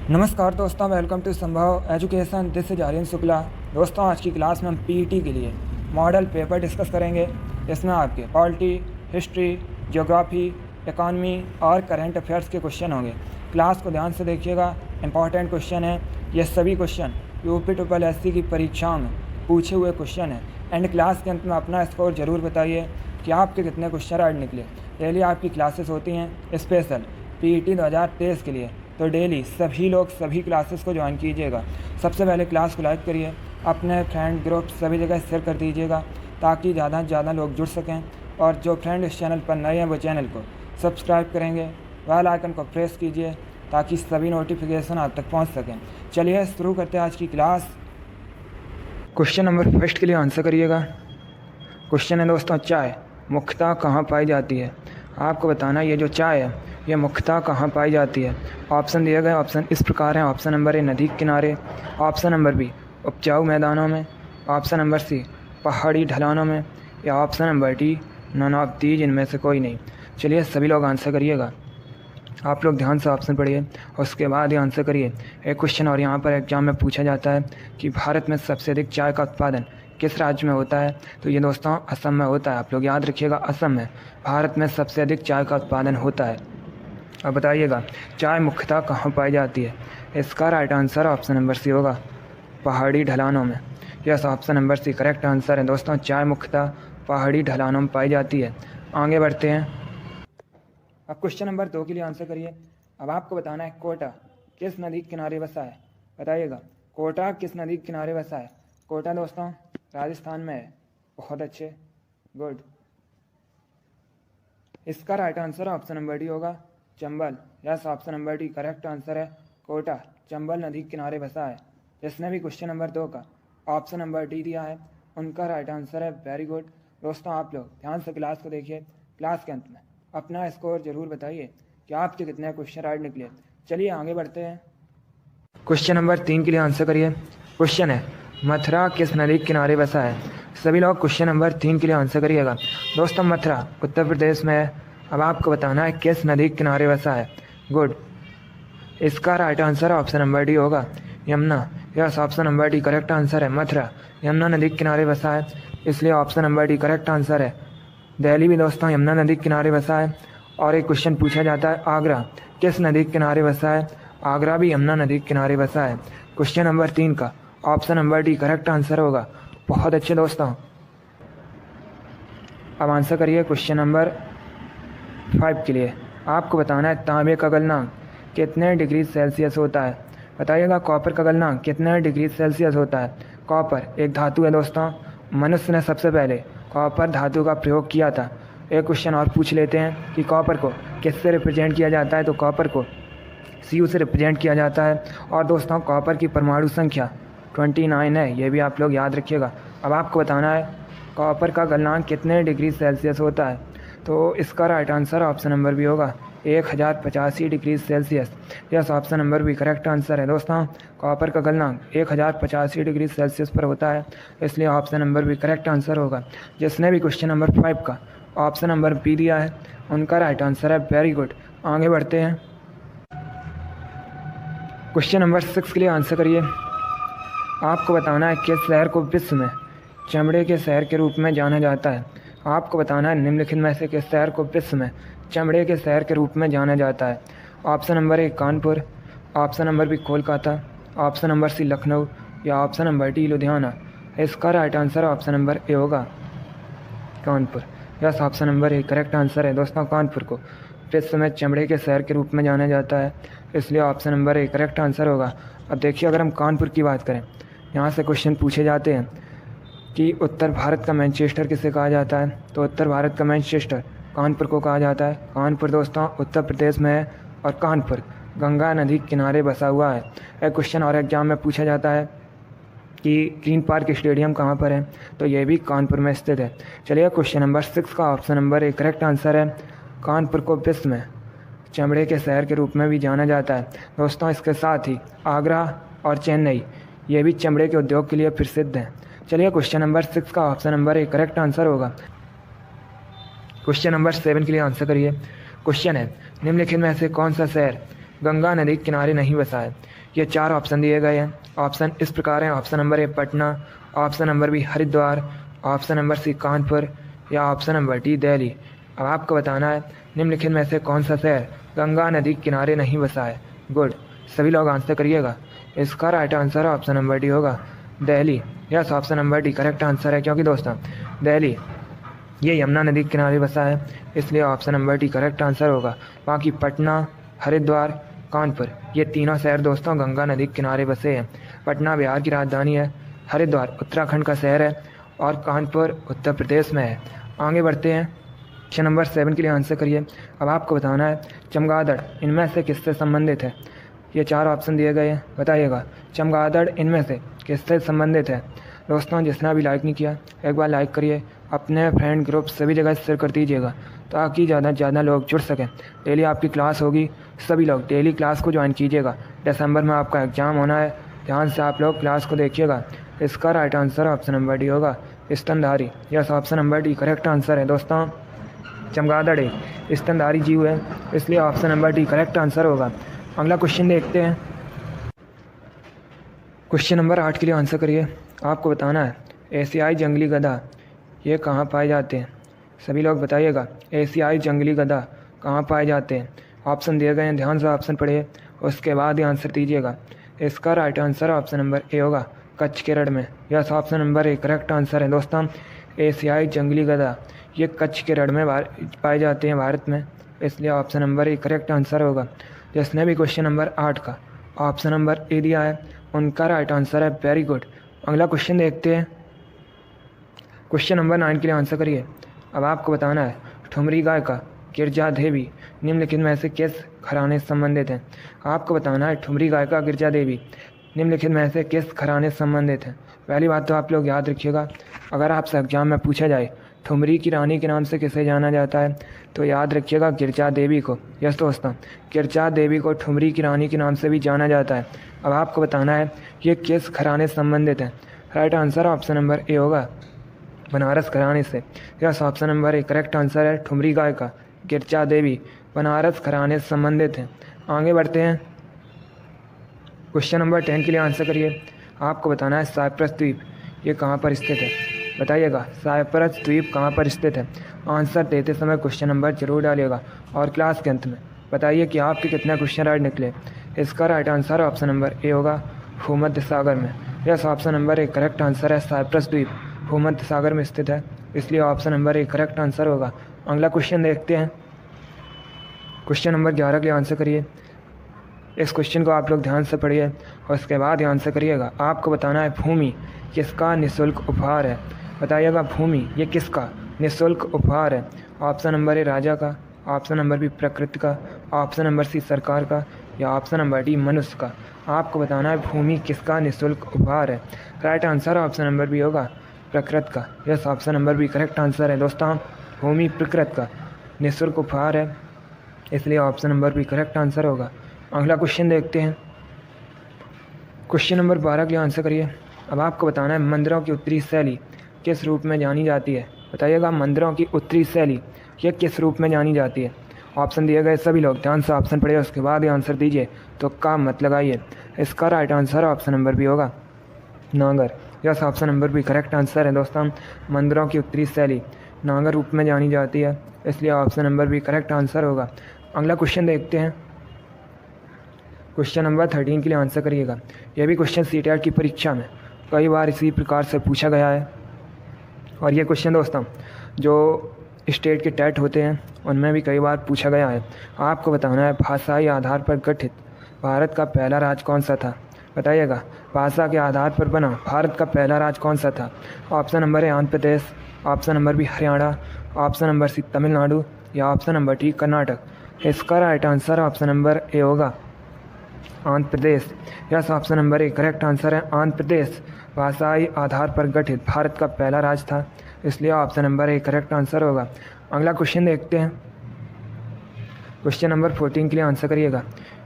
नमस्कार दोस्तों, welcome to Sambhav education. This is Aryan Shukla. दोस्तों, आज की क्लास में हम पीईटी के लिए मॉडल पेपर डिस्कस करेंगे। इसमें आपके पॉलिटी, हिस्ट्री, ज्योग्राफी, इकॉनमी और करंट अफेयर्स के क्वेश्चन होंगे। क्लास को ध्यान से देखिएगा, इंपॉर्टेंट क्वेश्चन है। ये सभी क्वेश्चन यूपी की परीक्षाओं में पूछे हुए क्वेश्चन हैं। एंड क्लास के अंत में अपना स्कोर ज़रूर बताइए कि आपके कितने क्वेश्चन राइट निकले। डेली आपकी क्लासेस होती हैं स्पेशल पीईटी 2023 के लिए, तो डेली सभी लोग सभी क्लासेस को ज्वाइन कीजिएगा। सबसे पहले क्लास को लाइक करिए, अपने फ्रेंड ग्रुप सभी जगह शेयर कर दीजिएगा ताकि ज़्यादा से ज़्यादा लोग जुड़ सकें। और जो फ्रेंड इस चैनल पर नए हैं वो चैनल को सब्सक्राइब करेंगे, बेल आइकन को प्रेस कीजिए ताकि सभी नोटिफिकेशन आप तक पहुंच सकें। चलिए शुरू करते हैं आज की क्लास। क्वेश्चन नंबर फर्स्ट के लिए आंसर करिएगा। क्वेश्चन है दोस्तों, चाय मुख्यतः कहाँ पाई जाती है? आपको बताना ये जो चाय है ये मुख्यतः कहाँ पाई जाती है। ऑप्शन दिए गए ऑप्शन इस प्रकार हैं। ऑप्शन नंबर ए नदी के किनारे, ऑप्शन नंबर बी उपजाऊ मैदानों में, ऑप्शन नंबर सी पहाड़ी ढलानों में, या option number D none of these, इनमें से कोई नहीं। चलिए सभी लोग आंसर करिएगा। आप लोग ध्यान से ऑप्शन पढ़िए और उसके बाद ही आंसर करिए। एक क्वेश्चन और यहाँ पर एग्जाम में पूछा जाता है कि भारत में सबसे अधिक चाय का उत्पादन किस राज्य में होता है? तो ये दोस्तों असम में होता है। आप लोग याद रखिएगा, असम में भारत में सबसे अधिक चाय का उत्पादन होता है। अब बताइएगा चाय मुख्यतः कहाँ पाई जाती है? इसका right answer option number C होगा, पहाड़ी ढलानों में। Yes, option number C correct answer है दोस्तों। चाय मुख्यतः पहाड़ी ढलानों में पाई जाती है। आगे बढ़ते हैं। अब क्वेश्चन नंबर 2 के लिए आंसर करिए। अब आपको बताना है कोटा किस नदी के किनारे बसा है? बताइएगा कोटा किस नदी के किनारे बसा है? कोटा दोस्तों राजस्थान में है। बहुत अच्छे, गुड। इसका right answer option number D होगा, Chambal. Yes, option number D correct answer है। कोटा चंबल नदी के किनारे बसा है। जिसने भी क्वेश्चन नंबर 2 का ऑप्शन नंबर डी दिया है उनका राइट आंसर है। Very good. दोस्तों आप लोग ध्यान से क्लास को देखिए। क्लास के अंत में अपना स्कोर जरूर बताइए कि आपके कितने क्वेश्चन राइट निकले। चलिए आगे बढ़ते हैं। क्वेश्चन नंबर 3 के लिए आंसर करिए। क्वेश्चन है मथुरा किस नदी के किनारे बसा है? सभी लोग क्वेश्चन नंबर 3 के लिए आंसर करिएगा। दोस्तों मथुरा उत्तर प्रदेश में है। अब आपको बताना है किस नदी के किनारे बसा है। गुड। इसका right answer option number D होगा, Yamuna. Yes, option number D correct answer है। मथुरा यमुना नदी के किनारे बसा है, इसलिए option number D correct answer है। दिल्ली भी दोस्तों यमुना नदी के किनारे बसा है। और एक क्वेश्चन पूछा जाता है आगरा किस नदी के किनारे बसा है? आगरा भी यमुना नदी के किनारे बसा है। क्वेश्चन नंबर 3 का option number D correct answer होगा। बहुत अच्छे दोस्तों। अब आंसर करिए क्वेश्चन नंबर 5 के लिए। आपको बताना है तांबे का गलनांक कितने डिग्री सेल्सियस होता है? बताइएगा कॉपर का गलनांक कितने डिग्री सेल्सियस होता है? कॉपर एक धातु है दोस्तों। मनुष्य ने सबसे पहले कॉपर धातु का प्रयोग किया था। एक क्वेश्चन और पूछ लेते हैं कि कॉपर को किससे रिप्रेजेंट किया जाता है? तो कॉपर को Cu से रिप्रेजेंट किया जाता है। और दोस्तों कॉपर की परमाणु संख्या 29 है, ये भी आप लोग याद रखिएगा। अब आपको बताना है कॉपर का गलनांक कितने डिग्री सेल्सियस होता है? तो इसका राइट आंसर ऑप्शन नंबर भी होगा 1085 degree Celsius. Yes, option number भी करेक्ट आंसर है दोस्तों। कॉपर का गलनांक 1085 डिग्री सेल्सियस पर होता है, इसलिए ऑप्शन नंबर भी करेक्ट आंसर होगा। जिसने भी क्वेश्चन नंबर 5 का ऑप्शन नंबर बी दिया है उनका राइट आंसर है। Very good. आगे बढ़ते हैं। क्वेश्चन नंबर 6 के लिए आंसर करिए। आपको बताना है किस शहर को विश्व में चमड़े के शहर के रूप में जाना जाता है? आपको बताना है निम्नलिखित में से किस शहर को विश्व में चमड़े के शहर के रूप में जाना जाता है? Option number A Kanpur, option number B Kolkata, option number C Lucknow, या ऑप्शन नंबर डी लुधियाना। इसका right answer option number A होगा, Kanpur. Yes, option number A correct answer है दोस्तों। कानपुर को विश्व में चमड़े के शहर के रूप में जाना जाता है, इसलिए option number A correct answer होगा। अब देखिए अगर हम कानपुर की बात करें, यहाँ से क्वेश्चन पूछे जाते हैं कि उत्तर भारत का मैनचेस्टर किसे कहा जाता है? तो उत्तर भारत का मैनचेस्टर कानपुर को कहा जाता है। कानपुर दोस्तों उत्तर प्रदेश में है और कानपुर गंगा नदी के किनारे बसा हुआ है। एक क्वेश्चन और एग्जाम में पूछा जाता है कि ग्रीन पार्क स्टेडियम कहाँ पर है? तो ये भी कानपुर में स्थित है। चलिए क्वेश्चन नंबर 6 का option number A correct answer है। कानपुर को विश्व में चमड़े के शहर के रूप में भी जाना जाता है दोस्तों। इसके साथ ही आगरा और चेन्नई ये भी चमड़े के उद्योग के लिए प्रसिद्ध हैं। चलिए क्वेश्चन नंबर 6 का option number A correct answer होगा। क्वेश्चन नंबर 7 के लिए आंसर करिए। क्वेश्चन है निम्नलिखित में से कौन सा शहर गंगा नदी के किनारे नहीं बसा है। ये 4 ऑप्शन दिए गए हैं। ऑप्शन इस प्रकार हैं। Option number A Patna, option number B Haridwar, option number C Kanpur या ऑप्शन नंबर डी दिल्ली। अब आपको बताना है निम्नलिखित में से कौन सा शहर गंगा नदी के किनारे नहीं बसा है। गुड, सभी लोग आंसर करिएगा। इसका right answer option number D होगा, Delhi. Yes, option number D correct answer है, क्योंकि दोस्तों दिल्ली ये यमुना नदी के किनारे बसा है, इसलिए option number D correct answer होगा। बाकी पटना, हरिद्वार, कानपुर ये तीनों शहर दोस्तों गंगा नदी के किनारे बसे हैं। पटना बिहार की राजधानी है, हरिद्वार उत्तराखंड का शहर है और कानपुर उत्तर प्रदेश में है। आगे बढ़ते हैं, क्वेश्चन नंबर 7 के लिए आंसर करिए। अब आपको बताना है चमगादड़ इनमें से किससे संबंधित है। ये 4 ऑप्शन दिए गए हैं, बताइएगा चमगादड़ इनमें से किससे संबंधित है। दोस्तों जिसने अभी लाइक नहीं किया एक बार लाइक करिए, अपने फ्रेंड ग्रुप सभी जगह शेयर कर दीजिएगा ताकि ज़्यादा से ज़्यादा लोग जुड़ सकें। डेली आपकी क्लास होगी, सभी लोग डेली क्लास को ज्वाइन कीजिएगा। दिसंबर में आपका एग्ज़ाम होना है, ध्यान से आप लोग क्लास को देखिएगा। इसका right answer option number D होगा, स्तनधारी। Yes, option number D correct answer है दोस्तों। चमगादड़ एक स्तनधारी जीव है, इसलिए option number D correct answer होगा। अगला क्वेश्चन देखते हैं। क्वेश्चन नंबर 8 के लिए आंसर करिए। आपको बताना है एशियाई जंगली गधा ये कहाँ पाए जाते हैं। सभी लोग बताइएगा एशियाई जंगली गधा कहाँ पाए जाते हैं। ऑप्शन दिए गए हैं, ध्यान से ऑप्शन पढ़िए, उसके बाद ही आंसर दीजिएगा। इसका right answer option number A होगा, कच्छ केरल में। Yes, option number A correct answer है दोस्तों। एशियाई जंगली गधा ये कच्छ केरल में पाए जाते हैं भारत में, इसलिए option number A correct answer होगा। जिसने भी क्वेश्चन नंबर 8 का ऑप्शन नंबर ए दिया है उनका राइट आंसर है, वेरी गुड। अगला क्वेश्चन देखते हैं। क्वेश्चन नंबर 9 के लिए आंसर करिए। अब आपको बताना है ठुमरी गाय का गिरजा देवी निम्नलिखित में से किस घराने से संबंधित हैं। आपको बताना है ठुमरी गाय का गिरजा देवी निम्नलिखित में से किस घराने से संबंधित हैं। पहली बात तो आप लोग याद रखिएगा, अगर आपसे एग्जाम में पूछा जाए ठुमरी की रानी के नाम से किसे जाना जाता है तो याद रखिएगा गिरजा देवी को। यस दोस्तों, गिरजा देवी को ठुमरी की रानी के नाम से भी जाना जाता है। अब आपको बताना है ये किस घराने से संबंधित है। Right answer option number A होगा, बनारस घराने से। Yes, option number A correct answer है, ठुमरी गाय का गिरजा देवी बनारस घराने से संबंधित हैं। आगे बढ़ते हैं। क्वेश्चन नंबर 10 के लिए आंसर करिए। आपको बताना है साइप्रस द्वीप ये कहाँ पर स्थित है। बताइएगा साइप्रस द्वीप कहाँ पर स्थित है। आंसर देते समय क्वेश्चन नंबर जरूर डालिएगा और क्लास के अंत में बताइए कि आपके कितने क्वेश्चन राइट निकले। इसका right answer option number A होगा, भूमध्य सागर में। Yes, option number A correct answer है, साइप्रस द्वीप भूमध्य सागर में स्थित है, इसलिए option number A correct answer होगा। अगला क्वेश्चन देखते हैं। क्वेश्चन नंबर 11 के लिए आंसर करिए। इस क्वेश्चन को आप लोग ध्यान से पढ़िए और उसके बाद ही आंसर करिएगा। आपको बताना है भूमि किसका निःशुल्क उपहार है। बताइएगा भूमि ये किसका निःशुल्क उपहार है। ऑप्शन नंबर ए राजा का, ऑप्शन नंबर बी प्रकृति का, ऑप्शन नंबर सी सरकार का या ऑप्शन नंबर डी मनुष्य का। आपको बताना है भूमि किसका निःशुल्क उपहार है। Right answer option number B होगा, प्रकृति का। Yes, option number B correct answer है दोस्तों, भूमि प्रकृति का निःशुल्क उपहार है, इसलिए option number B correct answer होगा। अगला क्वेश्चन देखते हैं। क्वेश्चन नंबर 12 के लिए आंसर करिए। अब आपको बताना है मंदिरों की उत्तरी शैली किस रूप में जानी जाती है। बताइएगा मंदिरों की उत्तरी शैली ये किस रूप में जानी जाती है। ऑप्शन दिए गए, सभी लोग ध्यान से ऑप्शन पढ़िए उसके बाद ही आंसर दीजिए, तो काम मत लगाइए। इसका right answer option number B होगा, नागर। Yes, option number B correct answer है दोस्तों, मंदिरों की उत्तरी शैली नागर रूप में जानी जाती है, इसलिए option number B correct answer होगा। अगला क्वेश्चन देखते हैं। क्वेश्चन नंबर 13 के लिए आंसर करिएगा। यह भी क्वेश्चन सीटेट की परीक्षा में कई बार इसी प्रकार से पूछा गया है और ये क्वेश्चन दोस्तों जो स्टेट के टेट होते हैं उनमें भी कई बार पूछा गया है। आपको बताना है भाषाई आधार पर गठित भारत का पहला राज्य कौन सा था। बताइएगा भाषा के आधार पर बना भारत का पहला राज्य कौन सा था। Option number A Andhra Pradesh, option number B Haryana, option number C Tamil Nadu या ऑप्शन नंबर डी कर्नाटक। इसका right answer option number A होगा, Andhra Pradesh. Yes, option number A correct answer है, आंध्र प्रदेश भाषाई आधार पर गठित भारत का पहला राज्य था, इसलिए option number A correct answer होगा। अगला क्वेश्चन देखते हैं। क्वेश्चन नंबर 14 के लिए आंसर करिएगा।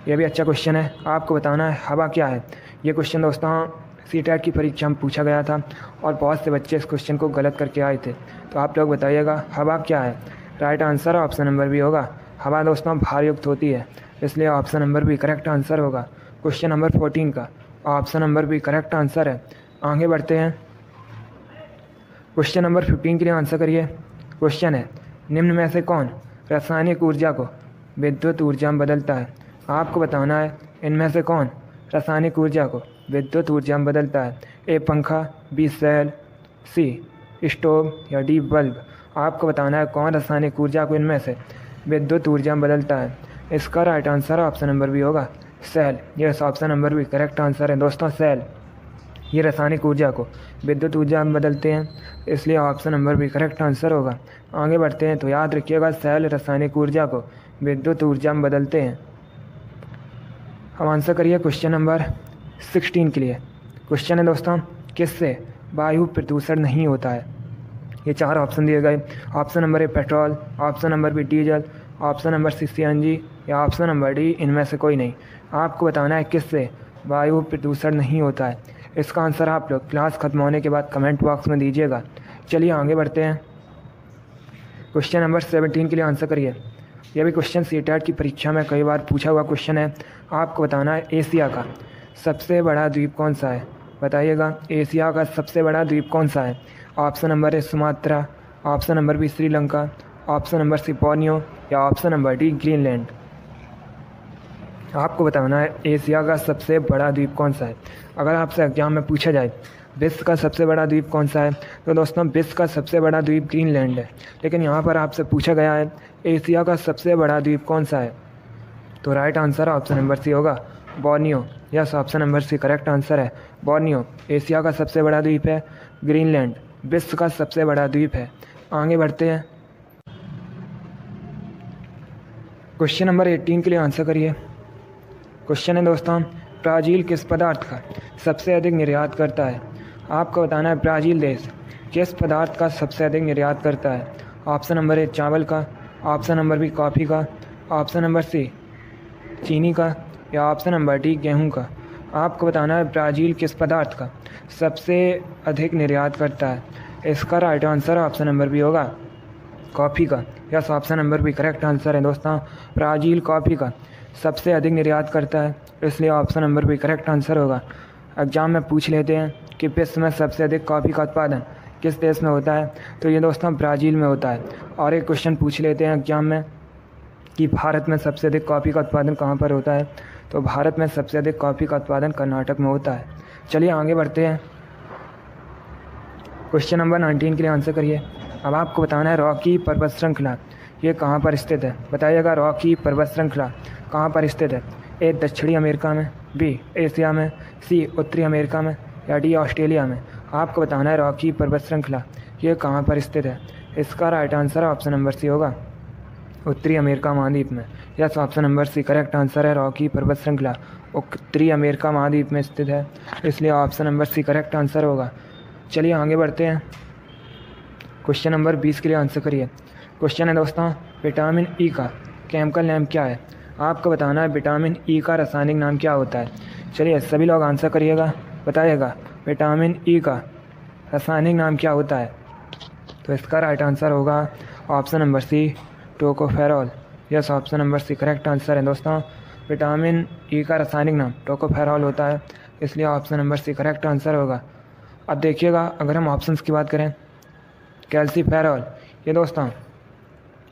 यह भी अच्छा क्वेश्चन है। आपको बताना है हवा क्या है। ये क्वेश्चन दोस्तों सीटेट की परीक्षा में पूछा गया था और बहुत से बच्चे इस क्वेश्चन को गलत करके आए थे, तो आप लोग बताइएगा हवा क्या है। Right answer option number B होगा, हवा दोस्तों भार युक्त होती है, इसलिए option number B correct answer होगा। क्वेश्चन नंबर 14 का option number B correct answer है। आगे बढ़ते हैं। क्वेश्चन नंबर 15 के लिए आंसर करिए। क्वेश्चन है, निम्न में से कौन रासायनिक ऊर्जा को विद्युत ऊर्जा में बदलता है? आपको बताना है इनमें से कौन रासायनिक ऊर्जा को विद्युत ऊर्जा में बदलता है। ए पंखा, बी सेल, सी स्टोव या डी बल्ब। आपको बताना है कौन रासायनिक ऊर्जा को इनमें से विद्युत ऊर्जा में बदलता है। इसका right answer option number B होगा, cell. Yes, option number B correct answer है दोस्तों, सेल। ये रासायनिक ऊर्जा को विद्युत ऊर्जा में बदलते हैं, इसलिए option number B correct answer होगा। आगे बढ़ते हैं, तो याद रखिएगा सेल रासायनिक ऊर्जा को विद्युत ऊर्जा में बदलते हैं। अब आंसर करिए क्वेश्चन नंबर 16 के लिए। क्वेश्चन है दोस्तों, किससे वायु प्रदूषण नहीं होता है? ये 4 ऑप्शन दिए गए। Option number A petrol, option number B diesel, option number C CNG या ऑप्शन नंबर डी इनमें से कोई नहीं। आपको बताना है किससे वायु प्रदूषण नहीं होता है। इसका आंसर आप लोग क्लास खत्म होने के बाद कमेंट बॉक्स में दीजिएगा। चलिए आगे बढ़ते हैं। क्वेश्चन नंबर 17 के लिए आंसर करिए। यह भी क्वेश्चन CTET की परीक्षा में कई बार पूछा हुआ क्वेश्चन है। आपको बताना है एशिया का सबसे बड़ा द्वीप कौन सा है? बताइएगा, एशिया का सबसे बड़ा द्वीप कौन सा है? Option number A Sumatra, option number B Sri Lanka, option number C Borneo या ऑप्शन नंबर डी ग्रीनलैंड। आपको बताना है एशिया का सबसे बड़ा द्वीप कौन सा है। अगर आपसे एग्जाम में पूछा जाए विश्व का सबसे बड़ा द्वीप कौन सा है, तो दोस्तों विश्व का सबसे बड़ा द्वीप ग्रीनलैंड है। लेकिन यहाँ पर आपसे पूछा गया है एशिया का सबसे बड़ा द्वीप कौन सा है, तो right answer option number C होगा, Borneo. Yes, option number C correct answer है, बोर्नियो। एशिया का सबसे बड़ा द्वीप है, ग्रीनलैंड विश्व का सबसे बड़ा द्वीप है। आगे बढ़ते हैं। क्वेश्चन नंबर 18 के लिए आंसर करिए। क्वेश्चन है दोस्तों, ब्राज़ील किस पदार्थ का सबसे अधिक निर्यात करता है? आपको बताना है ब्राज़ील देश किस पदार्थ का सबसे अधिक निर्यात करता है। ऑप्शन नंबर ए चावल का, ऑप्शन नंबर बी कॉफ़ी का, ऑप्शन नंबर सी चीनी का या ऑप्शन नंबर डी गेहूं का। आपको बताना है ब्राज़ील किस पदार्थ का सबसे अधिक निर्यात करता है। इसका right answer option number B coffee, कॉफ़ी का। Yes, option number B correct answer है दोस्तों, ब्राज़ील कॉफ़ी का सबसे अधिक निर्यात करता है, इसलिए option number B correct answer होगा। एग्जाम में पूछ लेते हैं कि विश्व में सबसे अधिक कॉफ़ी का उत्पादन किस देश में होता है, तो ये दोस्तों ब्राज़ील में होता है। और एक क्वेश्चन पूछ लेते हैं एग्जाम में कि भारत में सबसे अधिक कॉफ़ी का उत्पादन कहाँ पर होता है, तो भारत में सबसे अधिक कॉफ़ी का उत्पादन कर्नाटक में होता है। चलिए आगे बढ़ते हैं। क्वेश्चन नंबर 19 के लिए आंसर करिए। अब आपको बताना है रॉकी पर्वत श्रृंखला ये कहाँ पर स्थित है। बताइएगा रॉकी पर्वत श्रृंखला कहाँ पर स्थित है। ए दक्षिणी अमेरिका में, बी एशिया में, सी उत्तरी अमेरिका में या डी ऑस्ट्रेलिया में। आपको बताना है रॉकी पर्वत श्रृंखला ये कहाँ पर स्थित है। इसका right answer option number C होगा, उत्तरी अमेरिका महाद्वीप में। Yes, option number C correct answer है, रॉकी पर्वत श्रृंखला उत्तरी अमेरिका महाद्वीप में स्थित है, इसलिए option number C correct answer होगा। चलिए आगे बढ़ते हैं। क्वेश्चन नंबर 20 के लिए आंसर करिए। क्वेश्चन है दोस्तों, विटामिन ई का केमिकल नेम क्या है। आपको बताना है विटामिन ई का रासायनिक नाम क्या होता है। चलिए सभी लोग आंसर करिएगा, बताइएगा विटामिन ई का रासायनिक नाम क्या होता है। तो इसका राइट आंसर होगा option number C, tocopherol. Yes, option number C correct answer है दोस्तों, विटामिन ई का रासायनिक नाम टोकोफेरॉल होता है, इसलिए option number C correct answer होगा। अब देखिएगा अगर हम ऑप्शंस की बात करें, कैल्सीफेरॉल ये दोस्तों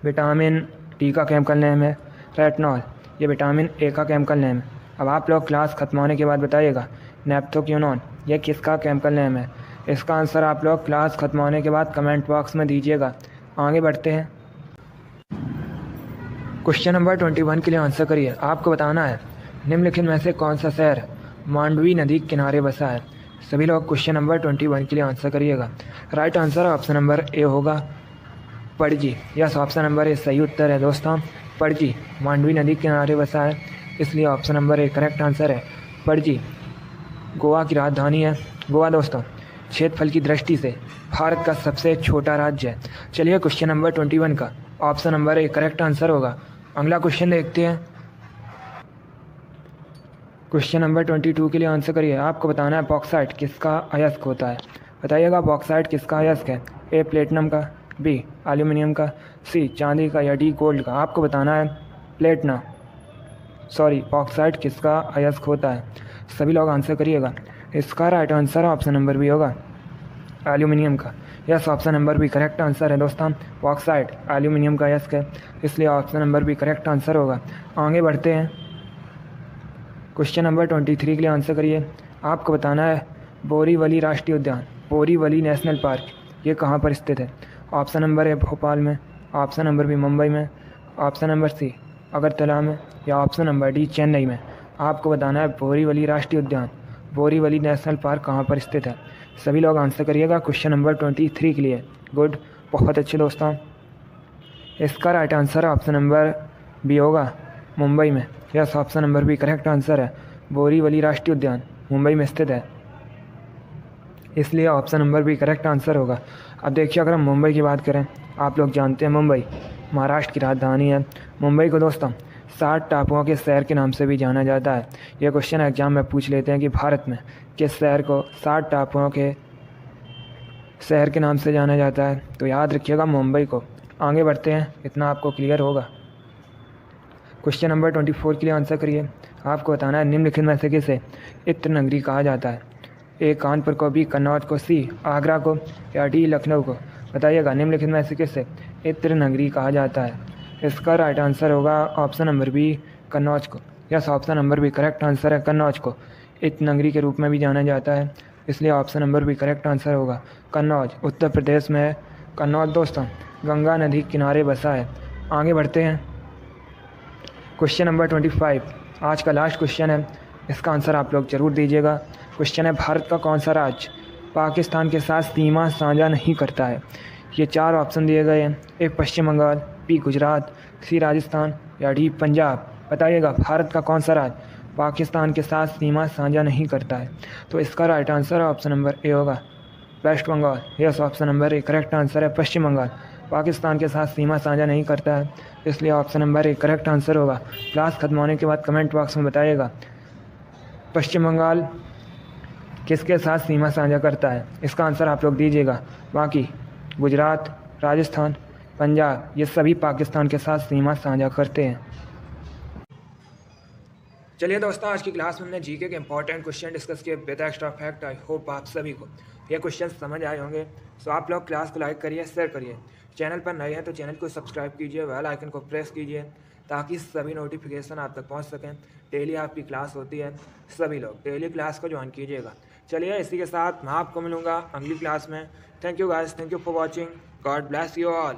विटामिन डी का केमिकल नेम है। रेटिनॉल ये विटामिन ए का केमिकल नेम है। अब आप लोग क्लास खत्म होने के बाद बताइएगा नेप्थोक्यूनोन ये किसका केमिकल नेम है। इसका आंसर आप लोग क्लास खत्म होने के बाद कमेंट बॉक्स में दीजिएगा। आगे बढ़ते हैं। क्वेश्चन नंबर 21 के लिए आंसर करिए। आपको बताना है निम्नलिखित में से कौन सा शहर मांडवी नदी के किनारे बसा है। सभी लोग क्वेश्चन नंबर 21 के लिए आंसर करिएगा। Right answer option number A होगा, Panaji. Yes, option number A सही उत्तर है दोस्तों, पणजी मांडवी नदी के किनारे बसा है, इसलिए option number A correct answer है, पणजी। गोवा की राजधानी है। गोवा दोस्तों क्षेत्रफल की दृष्टि से भारत का सबसे छोटा राज्य है। चलिए क्वेश्चन नंबर 21 का option number A correct answer होगा। अगला क्वेश्चन देखते हैं। क्वेश्चन नंबर 22 के लिए आंसर करिए। आपको बताना है बॉक्साइट किसका अयस्क होता है। बताइएगा बॉक्साइट किसका अयस्क है। ए प्लेटिनम का, बी एल्यूमिनियम का, सी चांदी का या डी गोल्ड का। आपको बताना है प्लेटिनम। सॉरी ऑक्साइड किसका अयस्क होता है? सभी लोग आंसर करिएगा। इसका right answer option number B होगा, एल्यूमिनियम का। Yes, option number B correct answer है दोस्तों। ऑक्साइड एल्यूमिनियम का अयस्क है, इसलिए option number B correct answer होगा। आगे बढ़ते हैं, क्वेश्चन नंबर 23 के लिए आंसर करिए। आपको बताना है बोरीवली राष्ट्रीय उद्यान, बोरीवली नेशनल पार्क, ये कहाँ पर स्थित है? ऑप्शन नंबर ए भोपाल में, ऑप्शन नंबर बी मुंबई में, ऑप्शन नंबर सी अगरतला में, या ऑप्शन नंबर डी चेन्नई में। आपको बताना है बोरीवली राष्ट्रीय उद्यान, बोरीवली नेशनल पार्क कहाँ पर स्थित है। सभी लोग आंसर करिएगा क्वेश्चन नंबर 23 के लिए। गुड, बहुत अच्छे दोस्तों। इसका right answer option number B होगा, मुंबई में। Yes, option number B correct answer है। बोरीवली राष्ट्रीय उद्यान मुंबई में स्थित है, इसलिए option number B correct answer होगा। अब देखिए, अगर हम मुंबई की बात करें, आप लोग जानते हैं मुंबई महाराष्ट्र की राजधानी है। मुंबई को दोस्तों 60 टापुओं के शहर के नाम से भी जाना जाता है। यह क्वेश्चन एग्जाम में पूछ लेते हैं कि भारत में किस शहर को 60 टापुओं के शहर के नाम से जाना जाता है, तो याद रखिएगा मुंबई को। आगे बढ़ते हैं, इतना आपको क्लियर होगा। क्वेश्चन नंबर 24 के लिए आंसर करिए। आपको बताना है निम्नलिखित में से किसे इत्र नगरी कहा जाता है? ए कानपुर को, बी कन्नौज को, सी आगरा को, या डी लखनऊ को। बताइएगा निम्नलिखित में से किसे इत्र नगरी कहा जाता है? इसका राइट आंसर होगा ऑप्शन नंबर बी कन्नौज को। Yes, option number B correct answer है। कन्नौज को इत्र नगरी के रूप में भी जाना जाता है, इसलिए option number B correct answer होगा। कन्नौज उत्तर प्रदेश में है। कन्नौज दोस्तों गंगा नदी के किनारे बसा है। आगे बढ़ते हैं, क्वेश्चन नंबर 25 आज का लास्ट क्वेश्चन है, इसका आंसर आप लोग ज़रूर दीजिएगा। क्वेश्चन है भारत का कौन सा राज्य पाकिस्तान के साथ सीमा साझा नहीं करता है? ये 4 ऑप्शन दिए गए हैं, ए पश्चिम बंगाल, बी गुजरात, सी राजस्थान, या डी पंजाब। बताइएगा भारत का कौन सा राज्य पाकिस्तान के साथ सीमा साझा नहीं करता है? तो इसका right answer option number A होगा, West Bengal. Yes, option number A correct answer है। पश्चिम बंगाल पाकिस्तान के साथ सीमा साझा नहीं करता है, इसलिए option number A correct answer होगा। क्लास खत्म होने के बाद कमेंट बॉक्स में बताइएगा पश्चिम बंगाल किसके साथ सीमा साझा करता है, इसका आंसर आप लोग दीजिएगा। बाकी गुजरात, राजस्थान, पंजाब, ये सभी पाकिस्तान के साथ सीमा साझा करते हैं। चलिए दोस्तों, आज की क्लास में हमने जीके के इंपॉर्टेंट क्वेश्चन डिस्कस किए with extra fact. I hope आप सभी को ये क्वेश्चन समझ आए होंगे। सो आप लोग क्लास को लाइक करिए, शेयर करिए। चैनल पर नए हैं तो चैनल को सब्सक्राइब कीजिए, बेल आइकन को प्रेस कीजिए, ताकि सभी नोटिफिकेशन आप तक पहुंच सकें। डेली आपकी क्लास होती है, सभी लोग डेली क्लास को ज्वाइन कीजिएगा। चलिए, इसी के साथ मैं आपको मिलूँगा अगली क्लास में। Thank you guys, thank you for watching. God bless you all.